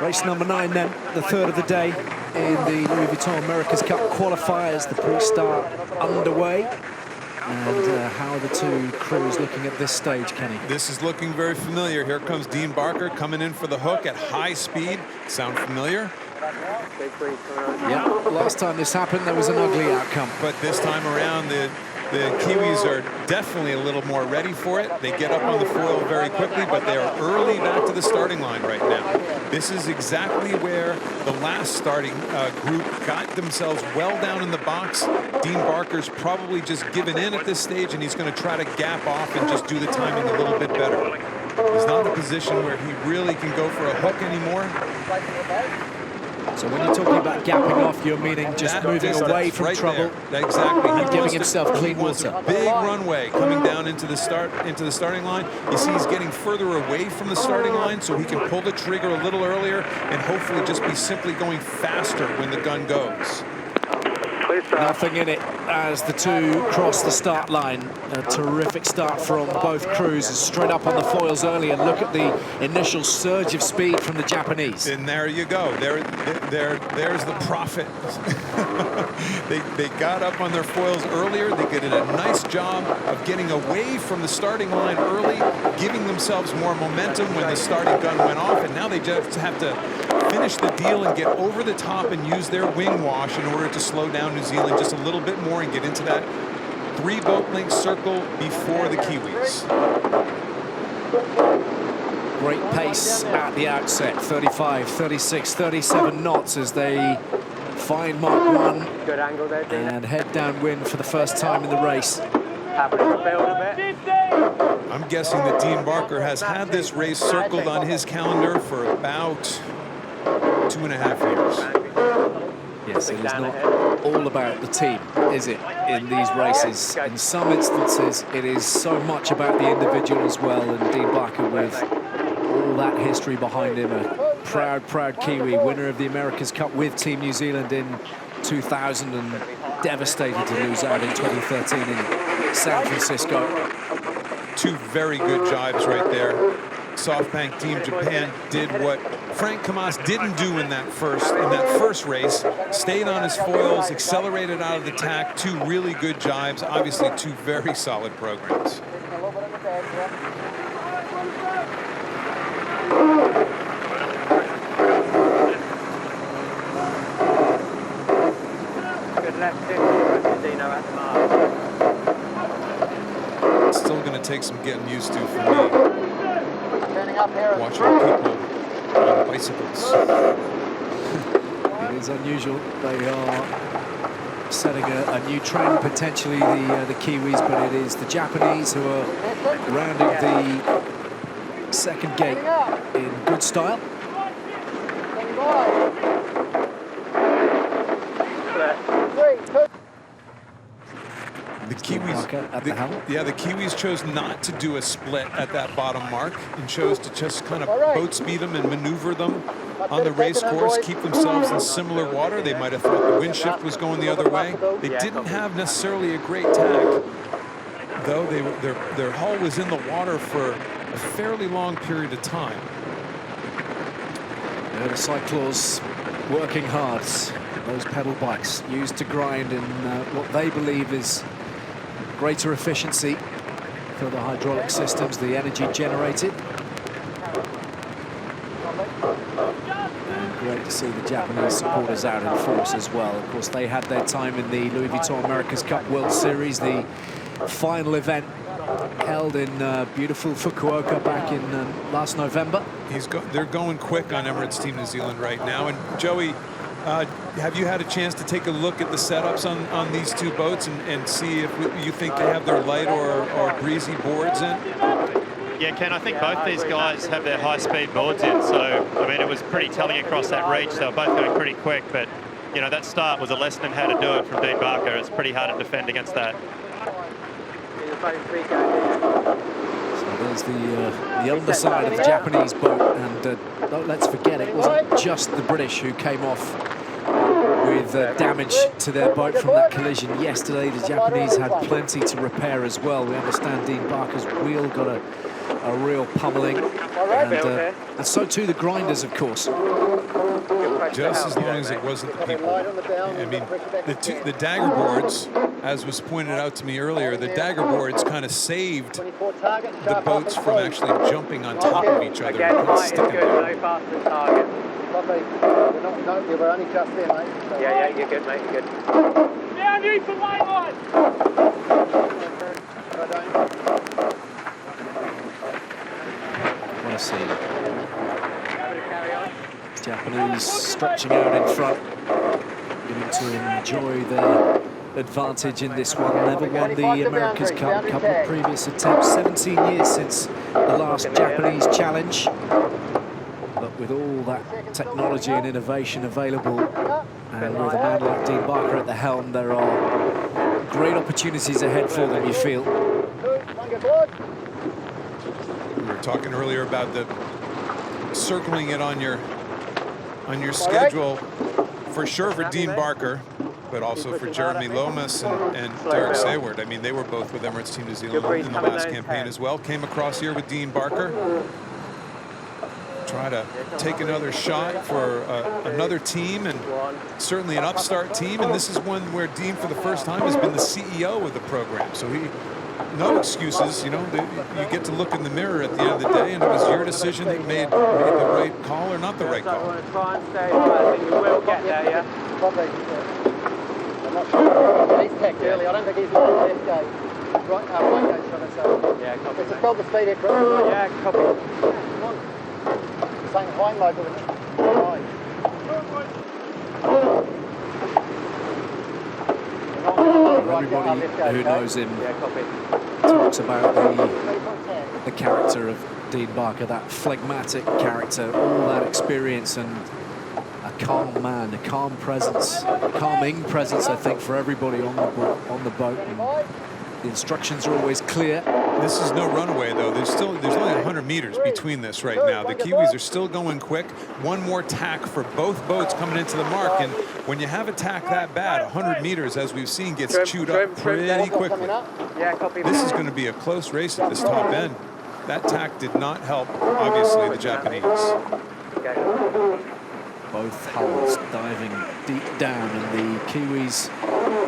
Race number 9 then, the third of the day in the Louis Vuitton America's Cup qualifiers. The pre-start underway. And how are the two crews looking at this stage, Kenny? This is looking very familiar. Here comes Dean Barker coming in for the hook at high speed. Sound familiar? Yeah, last time this happened, there was an ugly outcome. But this time around, the Kiwis are definitely a little more ready for it. They get up on the foil very quickly, but they are early back to the starting line right now. This is exactly where the last starting group got themselves well down in the box. Dean Barker's probably just given in at this stage, and he's going to try to gap off and just do the timing a little bit better. He's not in a position where he really can go for a hook anymore. So when you're talking about gapping off, you're meaning just moving away from trouble. Exactly. And giving himself clean water. Big runway coming down into the starting line. You see he's getting further away from the starting line so he can pull the trigger a little earlier and hopefully just be simply going faster when the gun goes. Nothing in it as the two cross the start line. A terrific start from both crews, straight up on the foils early, and look at the initial surge of speed from the Japanese. And there you go. There's the profit. They got up on their foils earlier. They did a nice job of getting away from the starting line early, giving themselves more momentum when the starting gun went off, and now they just have to finish the deal and get over the top and use their wing wash in order to slow down New Zealand just a little bit more and get into that 3-boat length circle before the Kiwis. Great pace at the outset, 35, 36, 37 knots as they find Mark 1 and head downwind for the first time in the race. I'm guessing that Dean Barker has had this race circled on his calendar for about 2.5 years. Yes, it is not all about the team, is it, in these races? In some instances, it is so much about the individual as well, and Dean Barker, with all that history behind him, a proud, proud Kiwi, winner of the America's Cup with Team New Zealand in 2000 and devastated to lose out in 2013 in San Francisco. Two very good jibes right there. SoftBank Team Japan did what Frank Kamas didn't do in that first race. Stayed on his foils, accelerated out of the tack. Two really good jibes. Obviously, two very solid programs. It's still going to take some getting used to for me. Watching people on bicycles. It is unusual. They are setting a new trend, potentially, the Kiwis, but it is the Japanese who are rounding the second gate in good style. The Kiwis, the Kiwis chose not to do a split at that bottom mark and chose to just kind of boat speed them and maneuver them on the race course, keep themselves in similar water. They might have thought the wind shift was going the other way. They didn't have necessarily a great tack, though. Their hull was in the water for a fairly long period of time. Yeah, the cyclors working hard. Those pedal bikes used to grind in what they believe is greater efficiency for the hydraulic systems, the energy generated. And great to see the Japanese supporters out in force as well. Of course, they had their time in the Louis Vuitton America's Cup World Series, the final event held in beautiful Fukuoka back in last November. They're going quick on Emirates Team New Zealand right now. And Joey, have you had a chance to take a look at the setups on these two boats and see if you think they have their light or breezy boards in? Yeah, Ken, I think both these guys have their high-speed boards in. So, I mean, it was pretty telling across that reach. They were both going pretty quick, but, you know, that start was a lesson in how to do it from Dean Barker. It's pretty hard to defend against that. So there's the underside of the Japanese boat, and don't let's forget, it wasn't just the British who came off with damage to their boat from that collision yesterday. The Japanese had plenty to repair as well. We understand Dean Barker's wheel got a a real pummeling. And so too the grinders, of course. Just as long as it wasn't the people. I mean, the dagger boards, as was pointed out to me earlier, the dagger boards kind of saved the boats from actually jumping on top of each other and sticking there. We're only just there, mate. Yeah, you're good, mate, you're good. Down you for line one! What a scene. Japanese stretching out in front, beginning to enjoy their advantage in this one. Never won the America's Cup, a couple of previous attempts, 17 years since the last Japanese challenge. But with all that technology and innovation available, and with a man like Dean Barker at the helm, there are great opportunities ahead for them, you feel. We were talking earlier about the circling it on your schedule, for sure for Dean Barker, but also for Jeremy Lomas and Derek Sayward. I mean, they were both with Emirates Team New Zealand in the last campaign as well. Came across here with Dean Barker. Try to take another shot for another team, and certainly an upstart team. And this is one where Dean, for the first time, has been the CEO of the program. So no excuses, you know. You get to look in the mirror at the end of the day, and it was your decision that made the right call or not the right call. Try and stay high. I think you will get there, yeah? I'm not sure. He's tacked early. I don't think he's left gate. Right gate, should I say. Yeah, copy. It's a spell the speed here, bro. Yeah, copy. Come on. Saying high mode, isn't it? Everybody who knows him talks about the character of Dean Barker, that phlegmatic character, all that experience, and a calm man, a calm presence, calming presence, I think, for everybody on the boat. And the instructions are always clear. This is no runaway, though. There's only 100 meters between this right now. The Kiwis are still going quick. One more tack for both boats coming into the mark, and when you have a tack that bad, 100 meters, as we've seen, gets chewed up pretty quickly. This is going to be a close race at this top end. That tack did not help, obviously, the Japanese. Both hulls diving deep down, and the Kiwis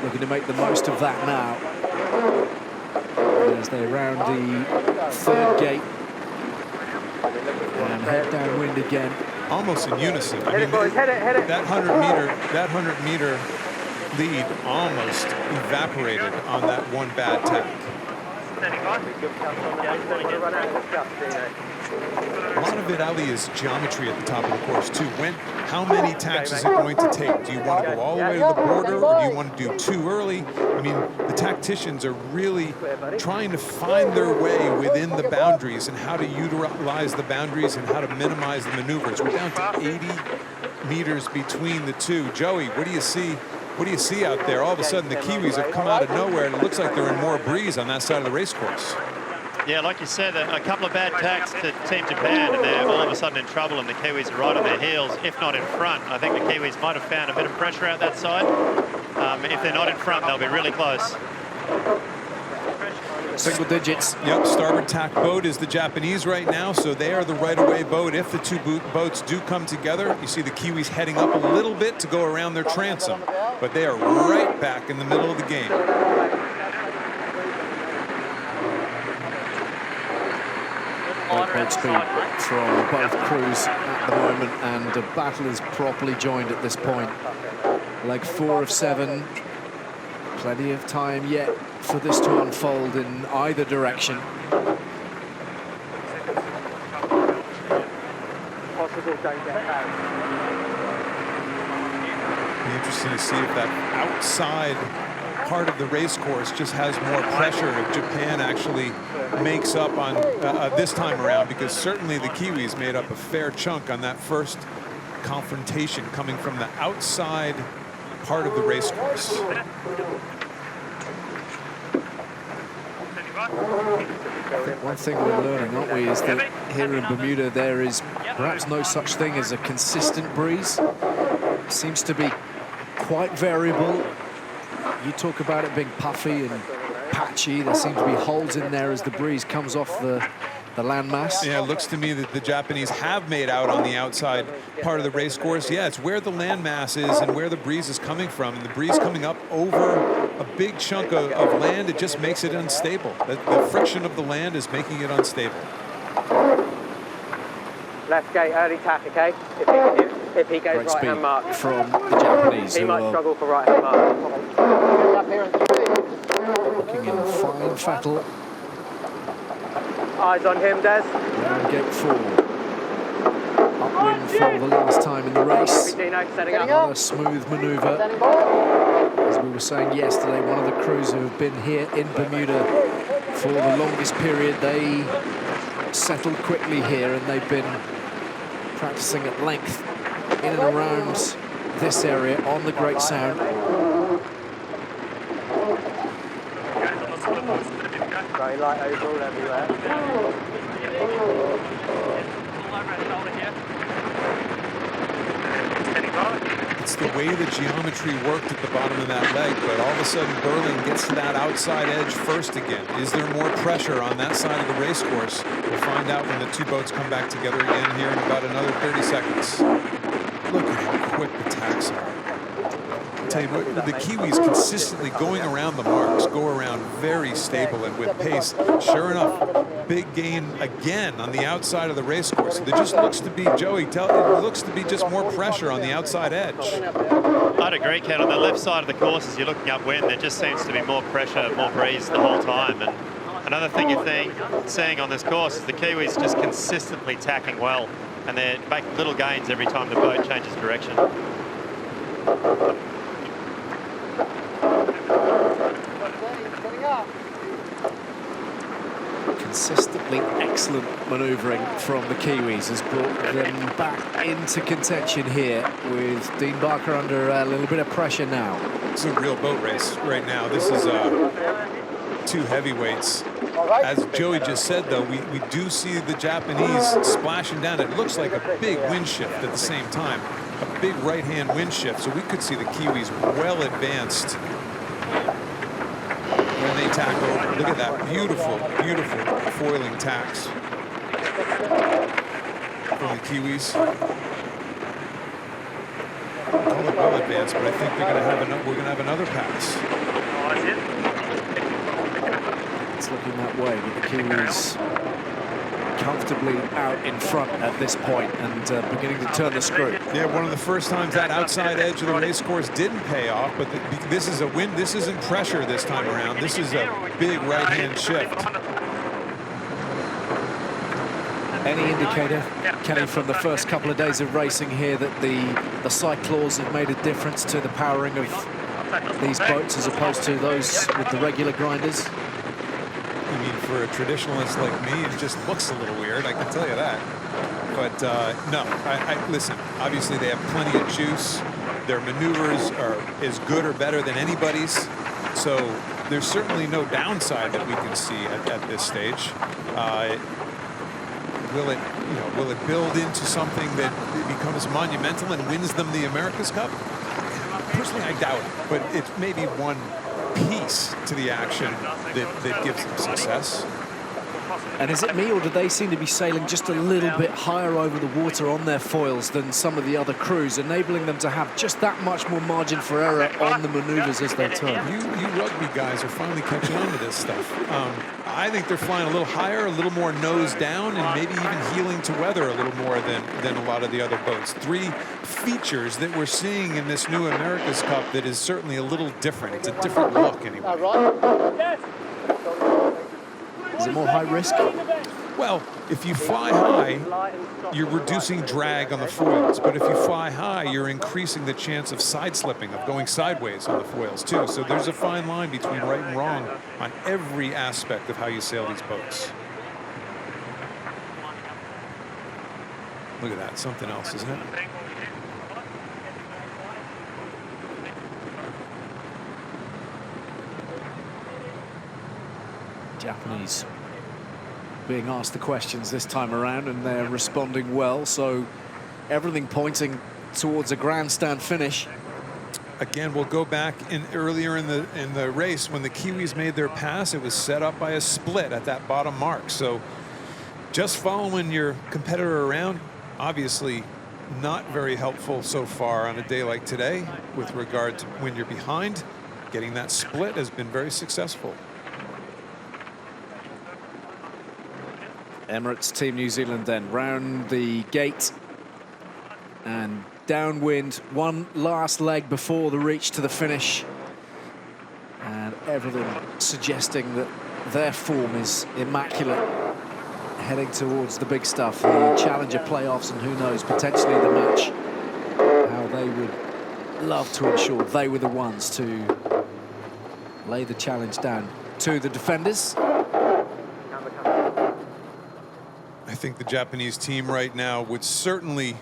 looking to make the most of that now as they round the third gate and head downwind again. Almost in unison. I mean, that 100 meter lead almost evaporated on that one bad tack. A lot of it, Ali, is geometry at the top of the course too. How many tacks is it going to take? Do you want to go all the way to the border, or do you want to do too early? I mean, the tacticians are really trying to find their way within the boundaries and how to utilize the boundaries and how to minimize the maneuvers. We're down to 80 meters between the two. Joey, what do you see? What do you see out there? All of a sudden, the Kiwis have come out of nowhere, and it looks like they're in more breeze on that side of the race course. Yeah, like you said, a couple of bad tacks to Team Japan, and they're all of a sudden in trouble, and the Kiwis are right on their heels, if not in front. I think the Kiwis might have found a bit of pressure out that side. If they're not in front, they'll be really close. Single digits. Yep, starboard tack boat is the Japanese right now, so they are the right-of-way boat. If the two boats do come together, you see the Kiwis heading up a little bit to go around their transom, but they are right back in the middle of the game. Great boat speed from both crews at the moment, and the battle is properly joined at this point. Leg 4 of 7. Plenty of time yet for this to unfold in either direction. Be interesting to see if that outside part of the race course just has more pressure if Japan actually makes up on this time around, because certainly the Kiwis made up a fair chunk on that first confrontation coming from the outside part of the race course. One thing we're learning, aren't we, is that here in Bermuda there is perhaps no such thing as a consistent breeze. It seems to be quite variable. You talk about it being puffy and patchy. There seem to be holes in there as the breeze comes off the the landmass. Yeah, it looks to me that the Japanese have made out on the outside part of the race course. Yeah, it's where the landmass is and where the breeze is coming from. And the breeze coming up over a big chunk of land, it just makes it unstable. The friction of the land is making it unstable. Left gate, early tack, okay? If he goes Great speed right-hand mark. from the Japanese, He who might are struggle for right-hand mark. looking in fine fettle. Eyes on him, Des. Round gate 4. Upwind for the last time in the race. Dino, setting up. Another smooth manoeuvre. As we were saying yesterday, one of the crews who have been here in Bermuda for the longest period, they settled quickly here, and they've been practicing at length in and around this area on the Great Sound. Very light overall everywhere. It's the way the geometry worked at the bottom of that leg, but all of a sudden Burling gets to that outside edge first again. Is there more pressure on that side of the race course? We'll find out when the two boats come back together again here in about another 30 seconds. Look at how quick the tacks are. I'll tell you what, the Kiwis consistently going around the marks, go around very stable and with pace. Sure enough, big gain again on the outside of the race course. There just looks to be, Joey, it looks to be just more pressure on the outside edge. I'd agree, Ken. On the left side of the course, as you're looking upwind, there just seems to be more pressure, more breeze the whole time. And another thing you're seeing on this course is the Kiwis just consistently tacking well, and they're making little gains every time the boat changes direction. Consistently excellent manoeuvring from the Kiwis has brought them back into contention here, with Dean Barker under a little bit of pressure now. It's a real boat race right now. This is two heavyweights. As Joey just said, though, we do see the Japanese splashing down. It looks like a big wind shift at the same time, a big right-hand wind shift. So we could see the Kiwis well advanced when they tack over. Look at that beautiful, beautiful foiling tacks from the Kiwis. Call it well advanced, but I think we're going to have another pass. It's looking that way, with the Kiwis comfortably out in front at this point and beginning to turn the screw. Yeah, one of the first times that outside edge of the race course didn't pay off, but this is a win. This isn't pressure this time around. This is a big right-hand shift. Any indicator, Kenny, from the first couple of days of racing here that the cyclaws have made a difference to the powering of these boats as opposed to those with the regular grinders? I mean, for a traditionalist like me, it just looks a little weird, I can tell you that. But no, listen, obviously they have plenty of juice. Their maneuvers are as good or better than anybody's. So there's certainly no downside that we can see at this stage. Will it build into something that becomes monumental and wins them the America's Cup? Personally, I doubt it, but it's maybe one piece to the action that gives them success. And is it me, or do they seem to be sailing just a little bit higher over the water on their foils than some of the other crews, enabling them to have just that much more margin for error on the maneuvers as they turn? You rugby guys are finally catching on to this stuff. I think they're flying a little higher, a little more nose down, and maybe even heeling to weather a little more than a lot of the other boats. Three features that we're seeing in this new America's Cup that is certainly a little different. It's a different look anyway. Is it more high risk? Well, if you fly high, you're reducing drag on the foils. But if you fly high, you're increasing the chance of side slipping, of going sideways on the foils too. So there's a fine line between right and wrong on every aspect of how you sail these boats. Look at that, something else, isn't it? Japanese being asked the questions this time around, and they're responding well, so everything pointing towards a grandstand finish. Again, we'll go back earlier in the race when the Kiwis made their pass. It was set up by a split at that bottom mark. So Just following your competitor around, obviously not very helpful so far on a day like today with regard to when you're behind. Getting that split has been very successful. Emirates Team New Zealand then round the gate and downwind, one last leg before the reach to the finish, and everything suggesting that their form is immaculate, heading towards the big stuff, the Challenger playoffs, and who knows, potentially the match. How they would love to ensure they were the ones to lay the challenge down to the defenders. I think the Japanese team right now would certainly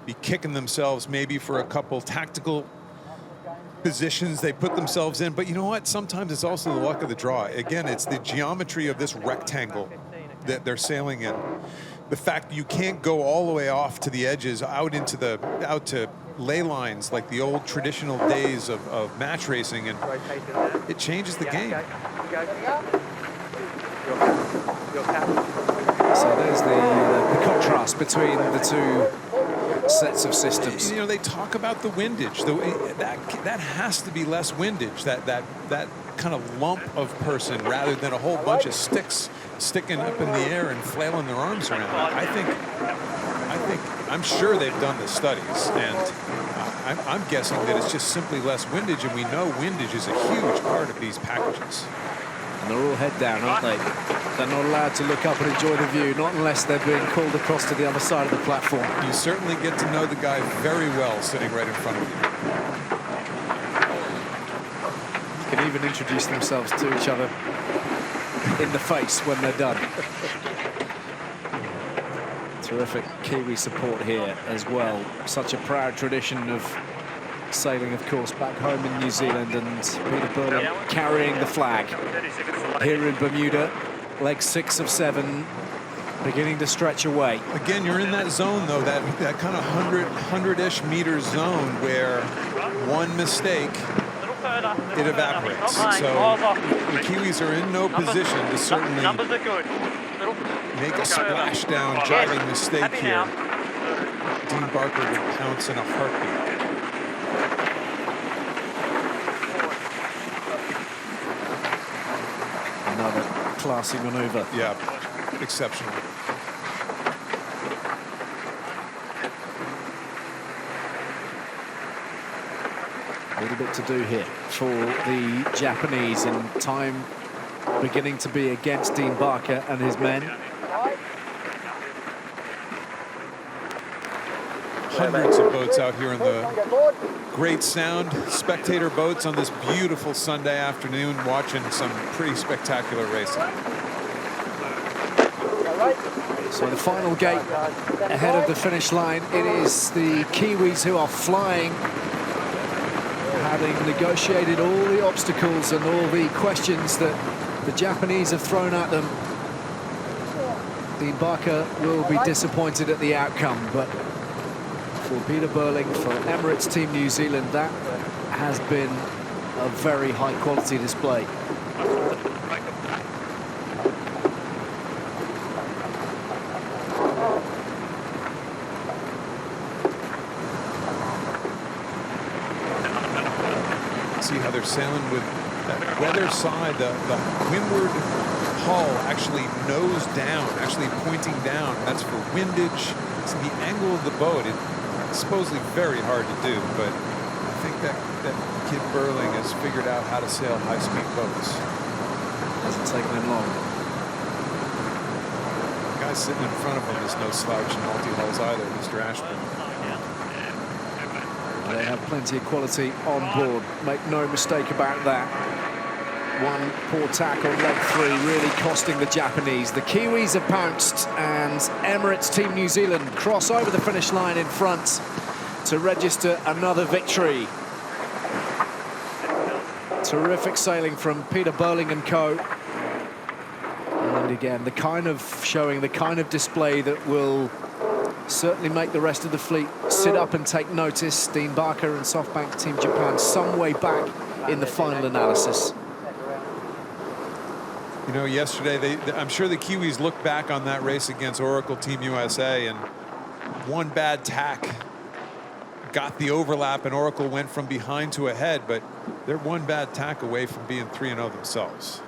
be kicking themselves maybe for a couple tactical positions they put themselves in, but you know what? Sometimes it's also the luck of the draw. Again, it's the geometry of this rectangle that they're sailing in. The fact that you can't go all the way off to the edges, out to ley lines like the old traditional days of match racing, and it changes the game. So there's the contrast between the two sets of systems. You know, they talk about the windage. That has to be less windage. That kind of lump of person, rather than a whole bunch of sticks sticking up in the air and flailing their arms around. I'm sure they've done the studies, and I'm guessing that it's just simply less windage, and we know windage is a huge part of these packages. And they're all head down, aren't they? They're not allowed to look up and enjoy the view, not unless they're being called across to the other side of the platform. You certainly get to know the guy very well sitting right in front of you. You can even introduce themselves to each other in the face when they're done. Terrific Kiwi support here as well. Such a proud tradition of sailing, of course, back home in New Zealand, and Peter Burling carrying the flag here in Bermuda. Leg 6 of 7, beginning to stretch away. Again, you're in that zone, though, that kind of 100-ish meter zone where one mistake, it evaporates. So the Kiwis are in no position to certainly make a splashdown driving mistake here. Dean Barker would pounce in a heartbeat. Another classy maneuver. Yeah, exceptional. A little bit to do here for the Japanese, and time beginning to be against Dean Barker and his men. Hundreds of boats out here in the great sound, spectator boats on this beautiful Sunday afternoon, watching some pretty spectacular racing. So the final gate ahead of the finish line, it is the Kiwis who are flying, having negotiated all the obstacles and all the questions that the Japanese have thrown at them. Dean Barker will be disappointed at the outcome, but for Peter Burling, for Emirates Team New Zealand, that has been a very high quality display. See how they're sailing with that weather side, the windward hull actually nose down, actually pointing down. That's for windage. It's the angle of the boat. It's supposedly very hard to do, but I think that kid Burling has figured out how to sail high-speed boats. Hasn't taken him long. The guy sitting in front of him is no slouch in multi-hulls either, Mr. Ashburn. They have plenty of quality on board, make no mistake about that. One poor tack on leg 3 really costing the Japanese. The Kiwis have pounced, and Emirates Team New Zealand cross over the finish line in front to register another victory. Terrific sailing from Peter Burling and co. And again, showing the kind of display that will certainly make the rest of the fleet sit up and take notice. Dean Barker and SoftBank Team Japan some way back in the final analysis. You know, yesterday, I'm sure the Kiwis looked back on that race against Oracle Team USA, and one bad tack got the overlap, and Oracle went from behind to ahead, but they're one bad tack away from being 3-0 themselves.